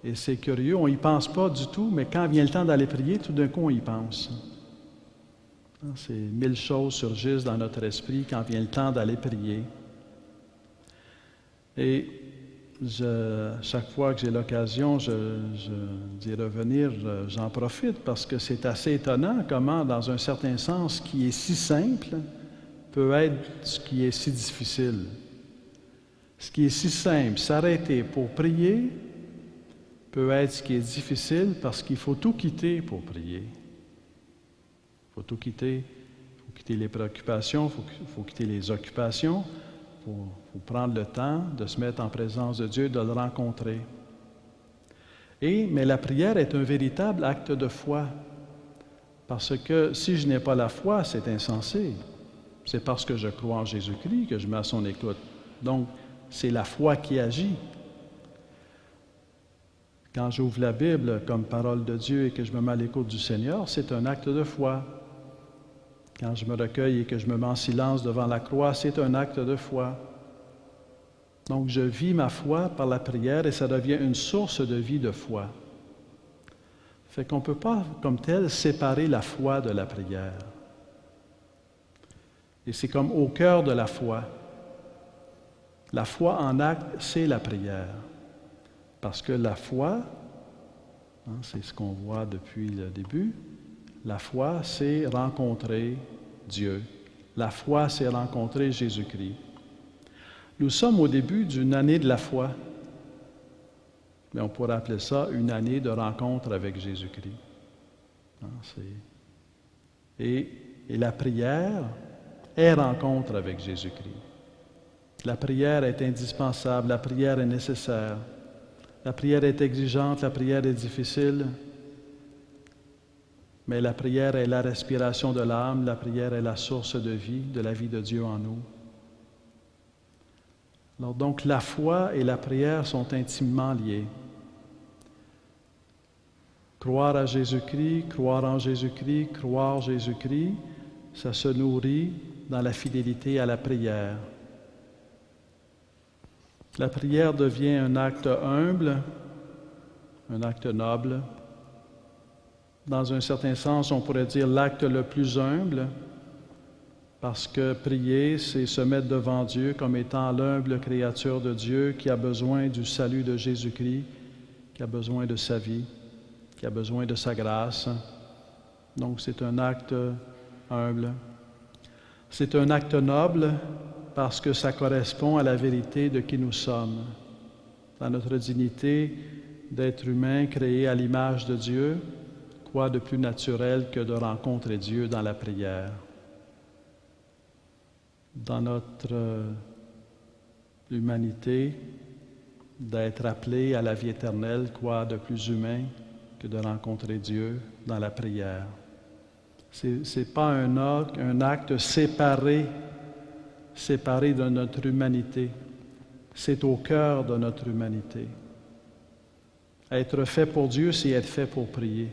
Et c'est curieux, on n'y pense pas du tout, mais quand vient le temps d'aller prier, tout d'un coup, on y pense. Ces 1000 choses surgissent dans notre esprit quand vient le temps d'aller prier. Et chaque fois que j'ai l'occasion d'y revenir, j'en profite parce que c'est assez étonnant comment, dans un certain sens, ce qui est si simple peut être ce qui est si difficile. Ce qui est si simple, s'arrêter pour prier, peut être ce qui est difficile parce qu'il faut tout quitter pour prier. Il faut tout quitter. Il faut quitter les préoccupations, il faut quitter les occupations. Il faut prendre le temps de se mettre en présence de Dieu, de le rencontrer. Mais la prière est un véritable acte de foi. Parce que si je n'ai pas la foi, c'est insensé. C'est parce que je crois en Jésus-Christ que je mets à son écoute. Donc, c'est la foi qui agit. Quand j'ouvre la Bible comme parole de Dieu et que je me mets à l'écoute du Seigneur, c'est un acte de foi. Quand je me recueille et que je me mets en silence devant la croix, c'est un acte de foi. Donc, je vis ma foi par la prière et ça devient une source de vie de foi. Fait qu'on ne peut pas, comme tel, séparer la foi de la prière. Et c'est comme au cœur de la foi. La foi en acte, c'est la prière. Parce que la foi, c'est ce qu'on voit depuis le début, la foi, c'est rencontrer Dieu. La foi, c'est rencontrer Jésus-Christ. Nous sommes au début d'une année de la foi. Mais on pourrait appeler ça une année de rencontre avec Jésus-Christ. Et la prière est rencontre avec Jésus-Christ. La prière est indispensable, la prière est nécessaire. La prière est exigeante, la prière est difficile, mais la prière est la respiration de l'âme, la prière est la source de vie, de la vie de Dieu en nous. Alors donc la foi et la prière sont intimement liées. Croire à Jésus-Christ, croire en Jésus-Christ, croire Jésus-Christ, ça se nourrit dans la fidélité à la prière. La prière devient un acte humble, un acte noble. Dans un certain sens, on pourrait dire l'acte le plus humble, parce que prier, c'est se mettre devant Dieu comme étant l'humble créature de Dieu qui a besoin du salut de Jésus-Christ, qui a besoin de sa vie, qui a besoin de sa grâce. Donc, c'est un acte humble. C'est un acte noble, parce que ça correspond à la vérité de qui nous sommes, à notre dignité d'être humain créé à l'image de Dieu, quoi de plus naturel que de rencontrer Dieu dans la prière. Dans notre humanité, d'être appelé à la vie éternelle, quoi de plus humain que de rencontrer Dieu dans la prière. Ce n'est pas un acte séparé de notre humanité. C'est au cœur de notre humanité. Être fait pour Dieu, c'est être fait pour prier.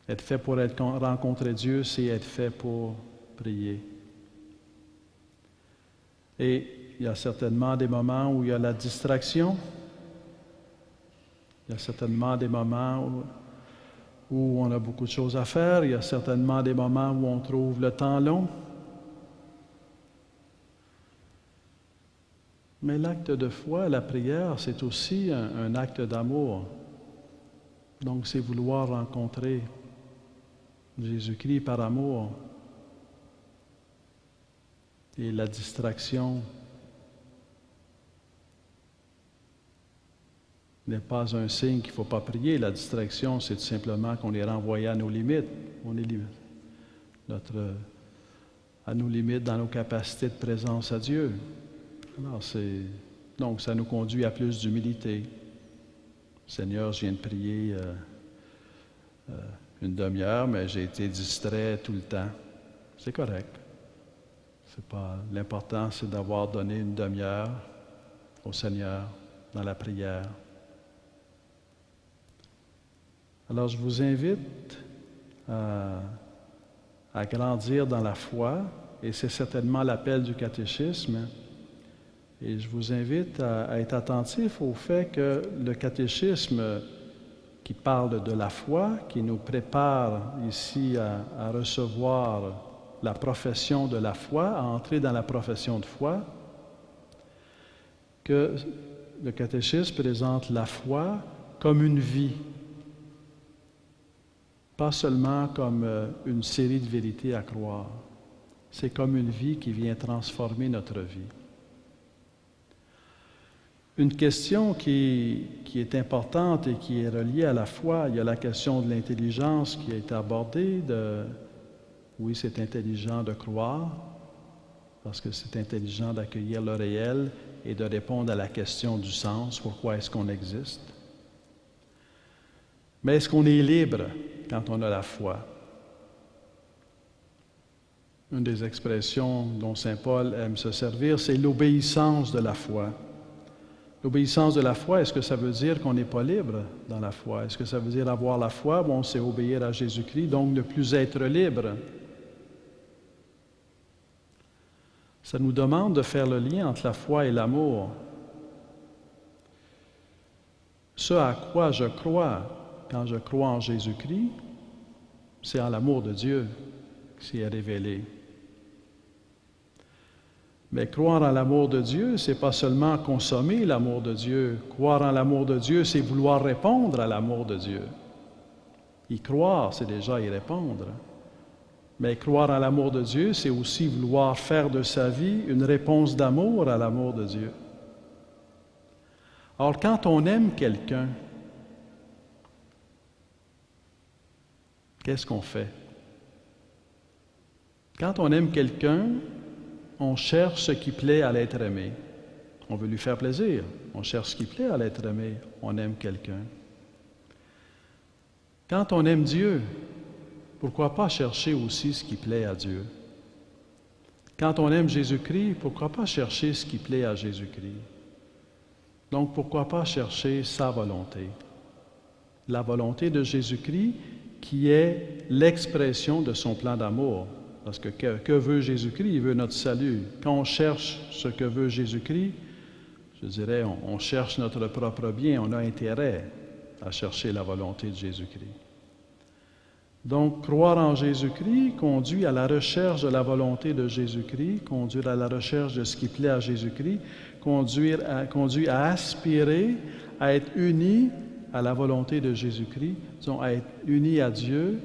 Être fait pour rencontrer Dieu, c'est être fait pour prier. Et il y a certainement des moments où il y a la distraction. Il y a certainement des moments où on a beaucoup de choses à faire. Il y a certainement des moments où on trouve le temps long. Mais l'acte de foi, la prière, c'est aussi un acte d'amour. Donc, c'est vouloir rencontrer Jésus-Christ par amour. Et la distraction n'est pas un signe qu'il ne faut pas prier. La distraction, c'est tout simplement qu'on est renvoyé à nos limites. On est à nos limites dans nos capacités de présence à Dieu. Alors, donc, ça nous conduit à plus d'humilité. Seigneur, je viens de prier une demi-heure, mais j'ai été distrait tout le temps. C'est correct. L'important, c'est d'avoir donné une demi-heure au Seigneur dans la prière. Alors, je vous invite à grandir dans la foi, et c'est certainement l'appel du catéchisme. Et je vous invite à être attentif au fait que le catéchisme qui parle de la foi, qui nous prépare ici à recevoir la profession de la foi, à entrer dans la profession de foi, que le catéchisme présente la foi comme une vie, pas seulement comme une série de vérités à croire. C'est comme une vie qui vient transformer notre vie. Une question qui est importante et qui est reliée à la foi, il y a la question de l'intelligence qui a été abordée. Oui, c'est intelligent de croire, parce que c'est intelligent d'accueillir le réel et de répondre à la question du sens, pourquoi est-ce qu'on existe. Mais est-ce qu'on est libre quand on a la foi? Une des expressions dont saint Paul aime se servir, c'est l'obéissance de la foi. L'obéissance de la foi, est-ce que ça veut dire qu'on n'est pas libre dans la foi? Est-ce que ça veut dire avoir la foi? Bon, c'est obéir à Jésus-Christ, donc ne plus être libre. Ça nous demande de faire le lien entre la foi et l'amour. Ce à quoi je crois quand je crois en Jésus-Christ, c'est en l'amour de Dieu qui s'est révélé. Mais croire en l'amour de Dieu, c'est pas seulement consommer l'amour de Dieu. Croire en l'amour de Dieu, c'est vouloir répondre à l'amour de Dieu. Y croire, c'est déjà y répondre. Mais croire en l'amour de Dieu, c'est aussi vouloir faire de sa vie une réponse d'amour à l'amour de Dieu. Or, quand on aime quelqu'un, qu'est-ce qu'on fait? Quand on aime quelqu'un, on cherche ce qui plaît à l'être aimé. On veut lui faire plaisir. On cherche ce qui plaît à l'être aimé. On aime quelqu'un. Quand on aime Dieu, pourquoi pas chercher aussi ce qui plaît à Dieu? Quand on aime Jésus-Christ, pourquoi pas chercher ce qui plaît à Jésus-Christ? Donc, pourquoi pas chercher sa volonté? La volonté de Jésus-Christ qui est l'expression de son plan d'amour. Parce que veut Jésus-Christ? Il veut notre salut. Quand on cherche ce que veut Jésus-Christ, je dirais, on cherche notre propre bien, on a intérêt à chercher la volonté de Jésus-Christ. Donc, croire en Jésus-Christ conduit à la recherche de la volonté de Jésus-Christ, conduit à la recherche de ce qui plaît à Jésus-Christ, conduit à aspirer à être uni à la volonté de Jésus-Christ, disons, à être uni à Dieu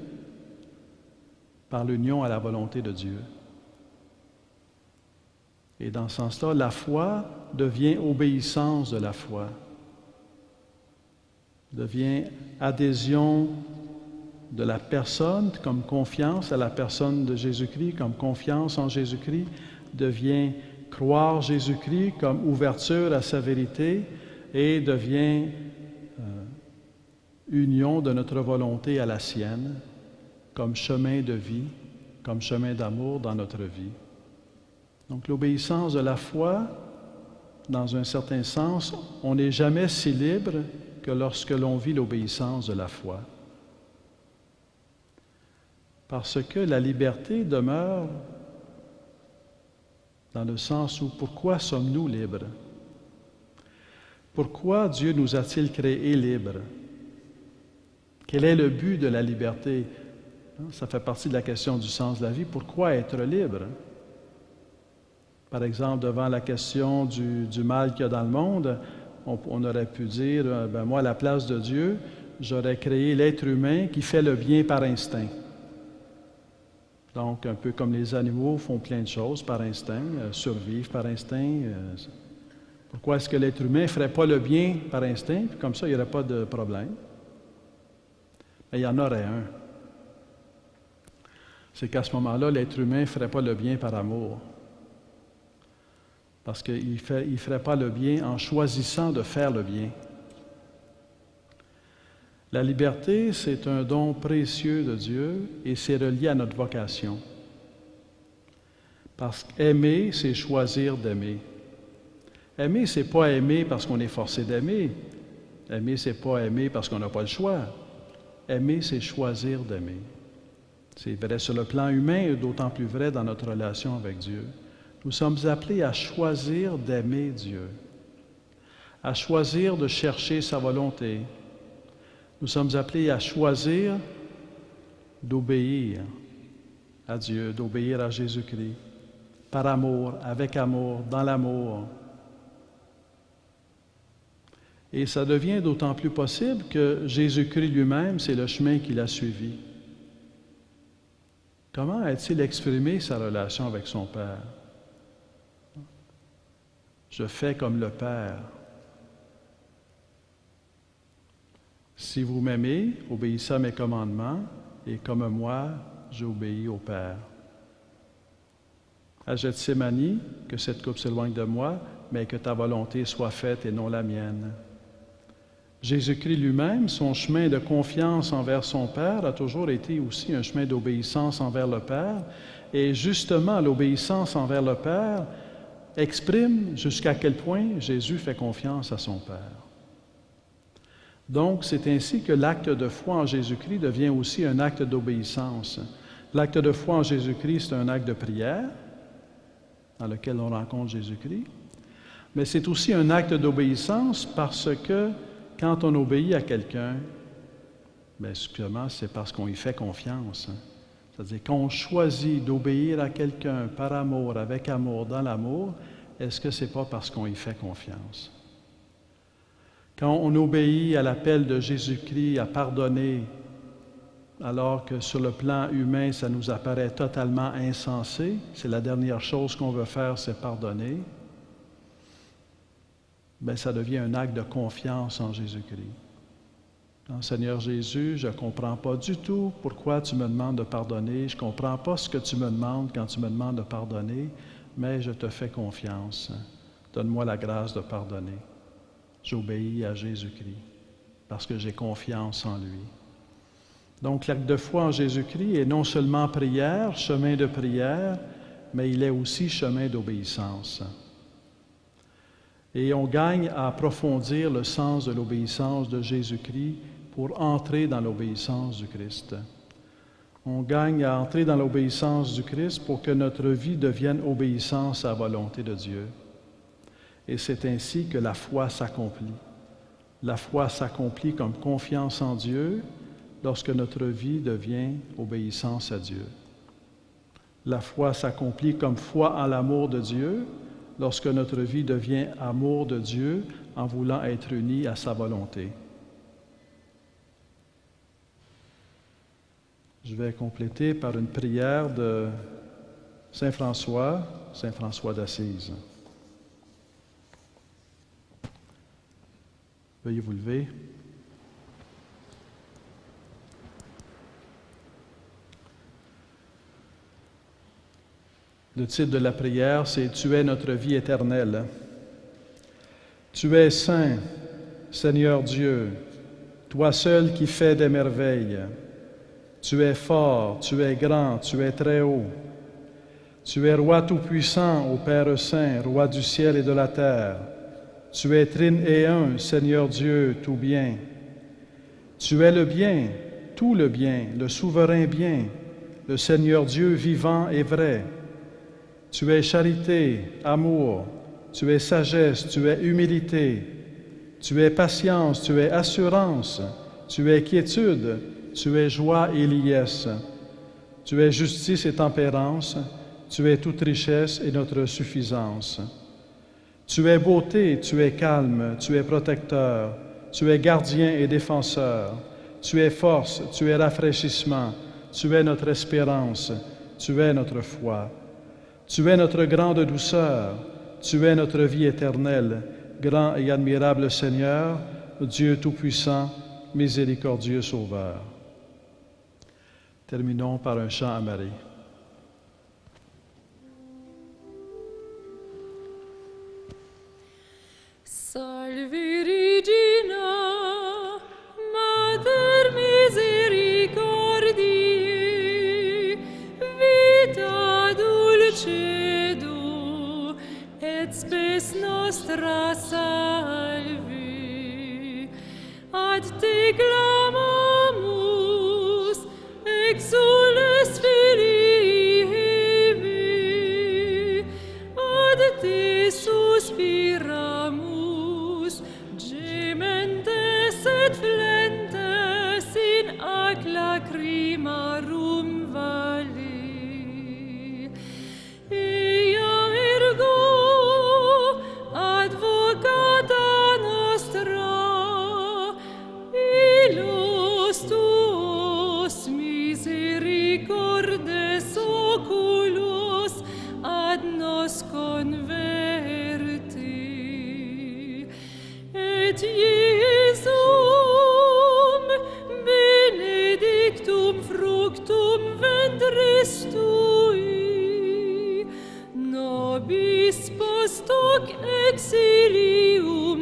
par l'union à la volonté de Dieu. Et dans ce sens-là, la foi devient obéissance de la foi, devient adhésion de la personne comme confiance à la personne de Jésus-Christ, comme confiance en Jésus-Christ, devient croire Jésus-Christ comme ouverture à sa vérité et devient union de notre volonté à la sienne, comme chemin de vie, comme chemin d'amour dans notre vie. Donc l'obéissance de la foi, dans un certain sens, on n'est jamais si libre que lorsque l'on vit l'obéissance de la foi. Parce que la liberté demeure dans le sens où pourquoi sommes-nous libres? Pourquoi Dieu nous a-t-il créés libres? Quel est le but de la liberté? Ça fait partie de la question du sens de la vie. Pourquoi être libre? Par exemple, devant la question du mal qu'il y a dans le monde, on aurait pu dire, moi, à la place de Dieu, j'aurais créé l'être humain qui fait le bien par instinct. Donc, un peu comme les animaux font plein de choses par instinct, survivent par instinct. Pourquoi est-ce que l'être humain ne ferait pas le bien par instinct, puis comme ça, il n'y aurait pas de problème? Mais il y en aurait un. C'est qu'à ce moment-là, l'être humain ne ferait pas le bien par amour. Parce qu'il ne ferait pas le bien en choisissant de faire le bien. La liberté, c'est un don précieux de Dieu et c'est relié à notre vocation. Parce qu'aimer, c'est choisir d'aimer. Aimer, ce n'est pas aimer parce qu'on est forcé d'aimer. Aimer, ce n'est pas aimer parce qu'on n'a pas le choix. Aimer, c'est choisir d'aimer. C'est vrai sur le plan humain et d'autant plus vrai dans notre relation avec Dieu. Nous sommes appelés à choisir d'aimer Dieu, à choisir de chercher sa volonté. Nous sommes appelés à choisir d'obéir à Dieu, d'obéir à Jésus-Christ, par amour, avec amour, dans l'amour. Et ça devient d'autant plus possible que Jésus-Christ lui-même, c'est le chemin qu'il a suivi. Comment a-t-il exprimé sa relation avec son Père? Je fais comme le Père. Si vous m'aimez, obéissez à mes commandements, et comme moi, j'obéis au Père. À Gethsémani, que cette coupe s'éloigne de moi, mais que ta volonté soit faite et non la mienne. Jésus-Christ lui-même, son chemin de confiance envers son Père a toujours été aussi un chemin d'obéissance envers le Père, et justement l'obéissance envers le Père exprime jusqu'à quel point Jésus fait confiance à son Père. Donc, c'est ainsi que l'acte de foi en Jésus-Christ devient aussi un acte d'obéissance. L'acte de foi en Jésus-Christ, c'est un acte de prière dans lequel on rencontre Jésus-Christ, mais c'est aussi un acte d'obéissance parce que quand on obéit à quelqu'un, bien, justement, c'est parce qu'on y fait confiance. C'est-à-dire qu'on choisit d'obéir à quelqu'un par amour, avec amour, dans l'amour, est-ce que ce n'est pas parce qu'on y fait confiance? Quand on obéit à l'appel de Jésus-Christ à pardonner, alors que sur le plan humain, ça nous apparaît totalement insensé, c'est la dernière chose qu'on veut faire, c'est pardonner, bien, ça devient un acte de confiance en Jésus-Christ. Non, Seigneur Jésus, je ne comprends pas du tout pourquoi tu me demandes de pardonner, je ne comprends pas ce que tu me demandes quand tu me demandes de pardonner, mais je te fais confiance. Donne-moi la grâce de pardonner. J'obéis à Jésus-Christ parce que j'ai confiance en lui. Donc, l'acte de foi en Jésus-Christ est non seulement prière, chemin de prière, mais il est aussi chemin d'obéissance. Et on gagne à approfondir le sens de l'obéissance de Jésus-Christ pour entrer dans l'obéissance du Christ. On gagne à entrer dans l'obéissance du Christ pour que notre vie devienne obéissance à la volonté de Dieu. Et c'est ainsi que la foi s'accomplit. La foi s'accomplit comme confiance en Dieu lorsque notre vie devient obéissance à Dieu. La foi s'accomplit comme foi en l'amour de Dieu lorsque notre vie devient amour de Dieu en voulant être unis à sa volonté. Je vais compléter par une prière de Saint François d'Assise. Veuillez vous lever. Le titre de la prière, c'est « Tu es notre vie éternelle ». Tu es saint, Seigneur Dieu, toi seul qui fais des merveilles. Tu es fort, tu es grand, tu es très haut. Tu es roi tout-puissant, ô Père saint, roi du ciel et de la terre. Tu es trine et un, Seigneur Dieu, tout bien. Tu es le bien, tout le bien, le souverain bien, le Seigneur Dieu vivant et vrai. Tu es charité, amour, tu es sagesse, tu es humilité, tu es patience, tu es assurance, tu es quiétude, tu es joie et liesse. Tu es justice et tempérance, tu es toute richesse et notre suffisance. Tu es beauté, tu es calme, tu es protecteur, tu es gardien et défenseur, tu es force, tu es rafraîchissement, tu es notre espérance, Tu es notre foi. Tu es notre grande douceur. Tu es notre vie éternelle. Grand et admirable Seigneur, Dieu Tout-Puissant, miséricordieux Sauveur. Terminons par un chant à Marie. Salve Regina, Mater misericordiae, vita dulcedo, et spes nostra salve. Ad te clamamus, exules filii Hevae, ad te suspiramus, gementes et flentes in ac lacrimarum vale. Ea ergo advocata nostra, illos tuos misericordes oculos ad nos converte. Et Iesum benedictum fructum ventris tui, nobis post hoc exilium